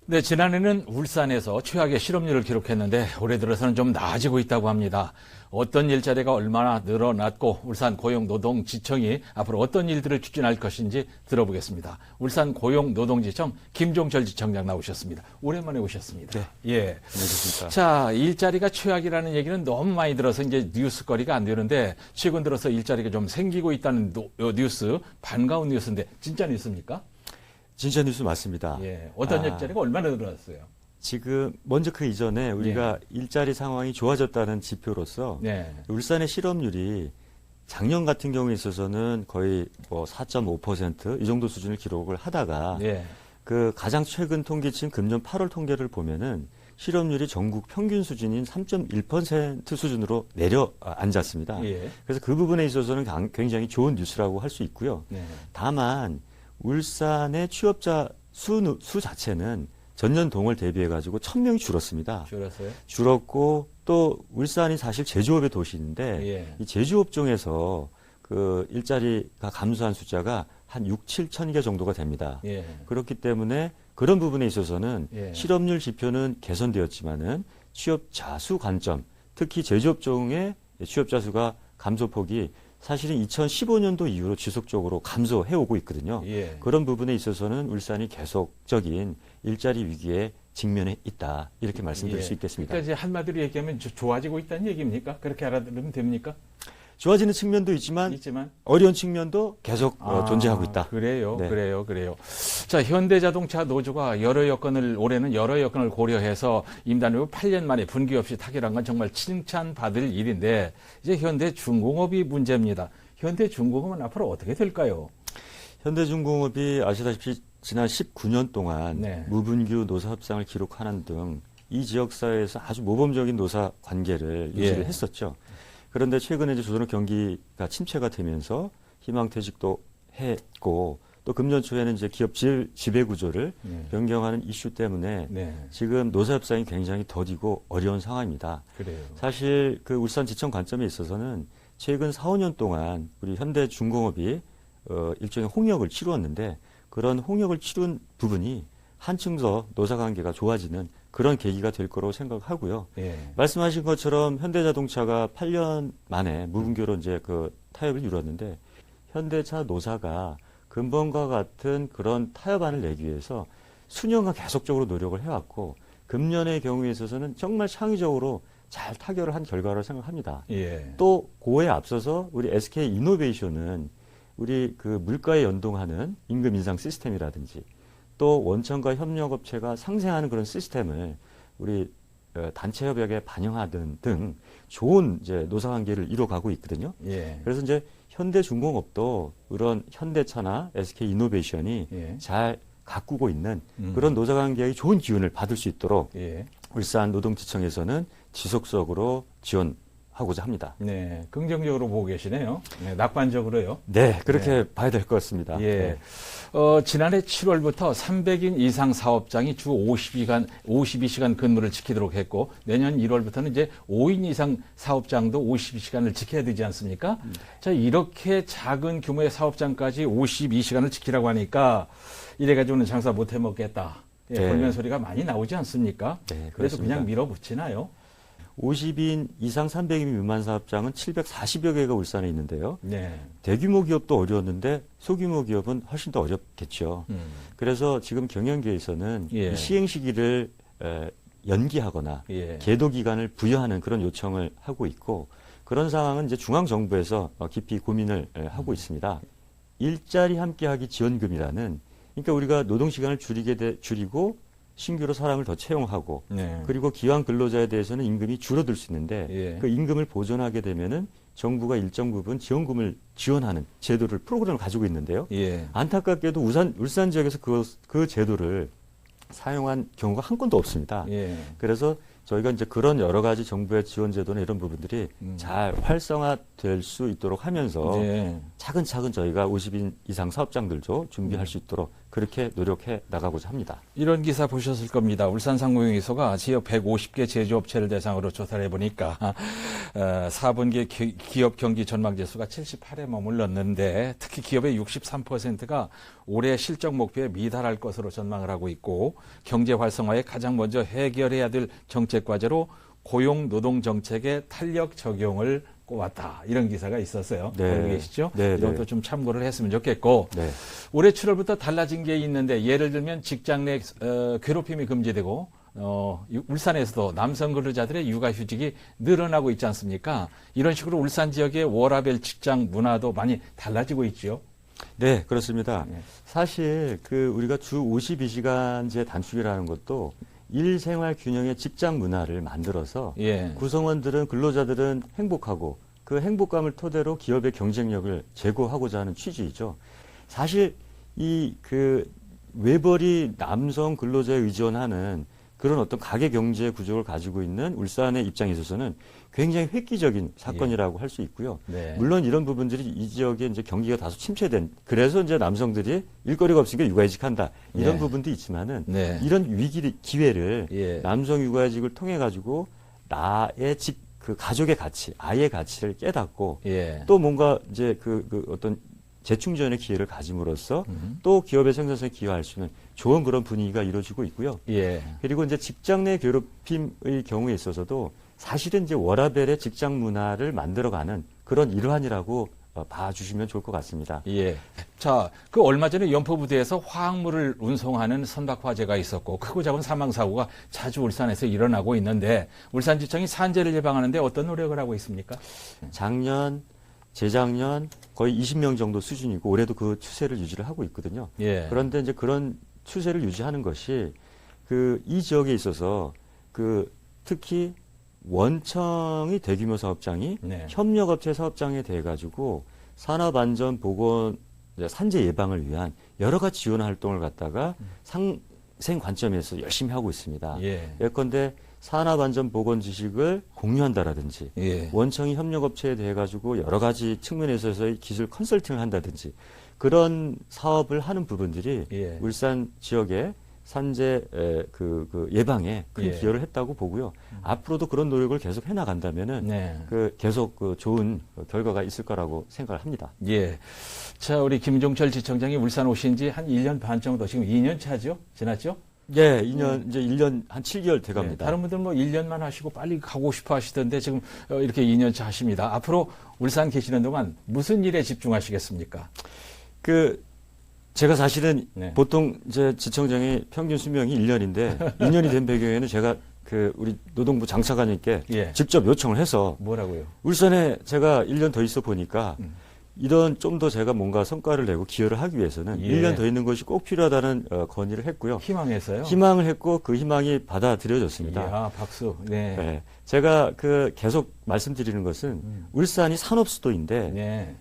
네, 지난해는 울산에서 최악의 실업률을 기록했는데 올해 들어서는 좀 나아지고 있다고 합니다. 어떤 일자리가 얼마나 늘어났고 울산 고용노동지청이 앞으로 어떤 일들을 추진할 것인지 들어보겠습니다. 울산 고용노동지청 김종철 지청장 나오셨습니다. 오랜만에 오셨습니다. 네. 예. 안녕하십니까. 자, 일자리가 최악이라는 얘기는 너무 많이 들어서 이제 뉴스거리가 안 되는데 최근 들어서 일자리가 좀 생기고 있다는 뉴스, 반가운 뉴스인데 진짜 뉴스입니까? 진짜 뉴스 맞습니다. 예. 어떤 일자리가 얼마나 늘어났어요? 지금 먼저 그 이전에 우리가 일자리 상황이 좋아졌다는 지표로서 네. 울산의 실업률이 작년 같은 경우에 있어서는 거의 뭐 4.5% 이 정도 수준을 기록을 하다가 예. 그 가장 최근 통계치인 금년 8월 통계를 보면은 실업률이 전국 평균 수준인 3.1% 수준으로 내려앉았습니다. 예. 그래서 그 부분에 있어서는 굉장히 좋은 뉴스라고 할 수 있고요. 네. 다만 울산의 취업자 수 자체는 전년 동을 대비해 가지고 1,000명이 줄었습니다. 줄었어요? 줄었고 또 울산이 사실 제조업의 도시인데 예. 이 제조업 중에서 그 일자리가 감소한 숫자가 한 6, 7천 개 정도가 됩니다. 예. 그렇기 때문에 그런 부분에 있어서는 예. 실업률 지표는 개선되었지만은 취업자 수 관점, 특히 제조업종의 취업자 수가 감소폭이 사실은 2015년도 이후로 지속적으로 감소해 오고 있거든요. 예. 그런 부분에 있어서는 울산이 계속적인 일자리 위기에 직면해 있다. 이렇게 말씀드릴 예. 수 있겠습니다. 그러니까 이제 한마디로 얘기하면 좋아지고 있다는 얘기입니까? 그렇게 알아들으면 됩니까? 좋아지는 측면도 있지만 어려운 측면도 계속 존재하고 있다. 그래요, 네. 그래요. 자, 현대자동차 노조가 올해는 여러 여건을 고려해서 임단료 8년 만에 분기 없이 타결한 건 정말 칭찬받을 일인데 이제 현대중공업이 문제입니다. 현대중공업은 앞으로 어떻게 될까요? 현대중공업이 아시다시피 지난 19년 동안 네. 무분규 노사 협상을 기록하는 등 이 지역 사회에서 아주 모범적인 노사 관계를 유지를 예. 했었죠. 그런데 최근에 이제 조선업 경기가 침체가 되면서 희망퇴직도 했고 또 금년 초에는 이제 기업 지배 구조를 변경하는 이슈 때문에 네. 지금 노사 협상이 굉장히 더디고 어려운 상황입니다. 그래요. 사실 그 울산지청 관점에 있어서는 최근 4, 5년 동안 우리 현대중공업이 일종의 홍역을 치루었는데 그런 홍역을 치룬 부분이 한층 더 노사 관계가 좋아지는 그런 계기가 될 거라고 생각하고요. 예. 말씀하신 것처럼 현대자동차가 8년 만에 무분교로 이제 그 타협을 이뤘는데 현대차 노사가 근본과 같은 그런 타협안을 내기 위해서 수년간 계속적으로 노력을 해왔고 금년의 경우에 있어서는 정말 창의적으로 잘 타결을 한 결과라고 생각합니다. 예. 또 그에 앞서서 우리 SK 이노베이션은 우리 그 물가에 연동하는 임금 인상 시스템이라든지 또 원청과 협력업체가 상생하는 그런 시스템을 우리 단체 협약에 반영하는 등 좋은 이제 노사 관계를 이뤄가고 있거든요. 예. 그래서 이제 현대중공업도 그런 현대차나 SK 이노베이션이 예. 잘 가꾸고 있는 그런 노사 관계의 좋은 기운을 받을 수 있도록 예. 울산 노동지청에서는 지속적으로 지원하고자 합니다. 네. 긍정적으로 보고 계시네요. 네, 낙관적으로요. 네, 그렇게 봐야 될 것 같습니다. 예. 네. 지난해 7월부터 300인 이상 사업장이 주 52시간 근무를 지키도록 했고 내년 1월부터는 이제 5인 이상 사업장도 52시간을 지켜야 되지 않습니까? 자, 이렇게 작은 규모의 사업장까지 52시간을 지키라고 하니까 이래가지고는 장사 못 해먹겠다. 예, 네. 볼멘 소리가 많이 나오지 않습니까? 네, 그래서 그렇습니다. 그냥 밀어붙이나요? 50인 이상 300인 미만 사업장은 740여 개가 울산에 있는데요. 네. 대규모 기업도 어려웠는데 소규모 기업은 훨씬 더 어렵겠죠. 그래서 지금 경영계에서는 예. 이 시행 시기를 연기하거나 예. 계도 기간을 부여하는 그런 요청을 하고 있고 그런 상황은 이제 중앙 정부에서 깊이 고민을 하고 있습니다. 일자리 함께하기 지원금이라는 그러니까 우리가 노동 시간을 줄이고 신규로 사람을 더 채용하고 네. 그리고 기왕 근로자에 대해서는 임금이 줄어들 수 있는데 예. 그 임금을 보존하게 되면은 정부가 일정 부분 지원금을 지원하는 제도를 프로그램을 가지고 있는데요. 예. 안타깝게도 울산 지역에서 그 제도를 사용한 경우가 한 건도 없습니다. 예. 그래서 저희가 이제 그런 여러 가지 정부의 지원 제도나 이런 부분들이 잘 활성화될 수 있도록 하면서 예. 차근차근 저희가 50인 이상 사업장들도 준비할 수 있도록 그렇게 노력해 나가고자 합니다. 이런 기사 보셨을 겁니다. 울산상무용의소가 지역 150개 제조업체를 대상으로 조사를 해보니까 4분기 기업 경기 전망 지수가 78에 머물렀는데 특히 기업의 63%가 올해 실적 목표에 미달할 것으로 전망을 하고 있고 경제 활성화에 가장 먼저 해결해야 될 정책 과제로 고용 노동 정책의 탄력 적용을 꼽았다. 이런 기사가 있었어요. 네. 알고 계시죠? 네, 이런 네. 것도 좀 참고를 했으면 좋겠고 네. 올해 7월부터 달라진 게 있는데 예를 들면 직장 내 괴롭힘이 금지되고 울산에서도 남성 근로자들의 육아휴직이 늘어나고 있지 않습니까? 이런 식으로 울산 지역의 워라밸 직장 문화도 많이 달라지고 있죠. 네, 그렇습니다. 네. 사실 우리가 주 52시간제 단축이라는 것도 일생활 균형의 직장 문화를 만들어서 예. 구성원들은 근로자들은 행복하고 그 행복감을 토대로 기업의 경쟁력을 제고하고자 하는 취지이죠. 사실 외벌이 남성 근로자에 의존하는 그런 어떤 가계 경제 구조를 가지고 있는 울산의 입장에 있어서는 굉장히 획기적인 사건이라고 할 수 있고요. 네. 물론 이런 부분들이 이 지역에 이제 경기가 다소 침체된, 그래서 이제 남성들이 일거리가 없으니까 육아휴직한다 이런 네. 부분도 있지만은 네. 이런 기회를 예. 남성 육아휴직을 통해 가지고 나의 그 가족의 가치, 아이의 가치를 깨닫고 예. 또 뭔가 이제 어떤 재충전의 기회를 가짐으로써 또 기업의 생산성에 기여할 수 있는 좋은 그런 분위기가 이루어지고 있고요. 예. 그리고 이제 직장 내 괴롭힘의 경우에 있어서도 사실은 이제 워라밸의 직장 문화를 만들어가는 그런 일환이라고 봐주시면 좋을 것 같습니다. 예. 자, 얼마 전에 연포부두에서 화학물을 운송하는 선박 화재가 있었고 크고 작은 사망 사고가 자주 울산에서 일어나고 있는데 울산지청이 산재를 예방하는데 어떤 노력을 하고 있습니까? 작년, 재작년 거의 20명 정도 수준이고 올해도 그 추세를 유지를 하고 있거든요. 예. 그런데 이제 그런 추세를 유지하는 것이 이 지역에 있어서 특히 원청이 대규모 사업장이 네. 협력업체 사업장에 대해 가지고 산업안전 보건 산재 예방을 위한 여러 가지 지원 활동을 갖다가 상생 관점에서 열심히 하고 있습니다. 예. 예컨대 산업안전 보건 지식을 공유한다라든지 예. 원청이 협력업체에 대해 가지고 여러 가지 측면에서의 기술 컨설팅을 한다든지 그런 사업을 하는 부분들이 예. 울산 지역의 산재 예방에 큰 예. 기여를 했다고 보고요. 앞으로도 그런 노력을 계속 해나간다면은 네. 계속 좋은 결과가 있을 거라고 생각을 합니다. 예. 자, 우리 김종철 지청장이 울산 오신 지 한 1년 반 정도, 지금 2년 차죠? 지났죠? 예, 이제 1년 한 7개월 돼 갑니다. 네, 다른 분들 1년만 하시고 빨리 가고 싶어 하시던데 지금 이렇게 2년 차 하십니다. 앞으로 울산 계시는 동안 무슨 일에 집중하시겠습니까? 제가 사실은 네. 보통 이제 지청장의 평균 수명이 1년인데 2년이 된 배경에는 제가 우리 노동부 장차관님께 예. 직접 요청을 해서 뭐라고요? 울산에 제가 1년 더 있어 보니까 이런 좀 더 제가 뭔가 성과를 내고 기여를 하기 위해서는 예. 1년 더 있는 것이 꼭 필요하다는 건의를 했고요. 희망해서요? 희망을 했고 그 희망이 받아들여졌습니다. 이야, 박수. 네. 네. 제가 계속 말씀드리는 것은 울산이 산업 수도인데 네.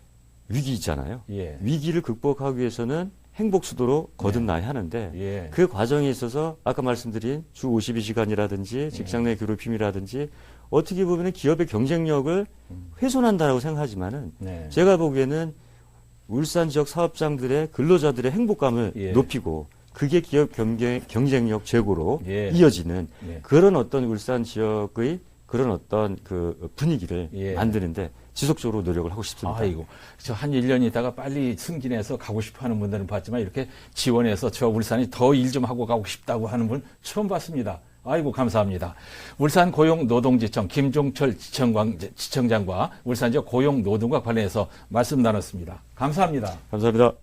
위기 있잖아요. 예. 위기를 극복하기 위해서는 행복 수도로 거듭나야 하는데 예. 그 과정에 있어서 아까 말씀드린 주 52시간이라든지 직장 내 괴롭힘이라든지 어떻게 보면 기업의 경쟁력을 훼손한다라고 생각하지만은 네. 제가 보기에는 울산 지역 사업장들의 근로자들의 행복감을 예. 높이고 그게 기업 경쟁력 제고로 예. 이어지는 예. 그런 어떤 울산 지역의 그런 어떤 분위기를 예. 만드는데 지속적으로 노력을 하고 싶습니다. 아이고, 저 한 1년 있다가 빨리 승진해서 가고 싶어 하는 분들은 봤지만 이렇게 지원해서 저 울산이 더 일 좀 하고 가고 싶다고 하는 분 처음 봤습니다. 아이고, 감사합니다. 울산 고용노동지청 김종철 지청장과 울산 지역 고용노동과 관련해서 말씀 나눴습니다. 감사합니다. 감사합니다.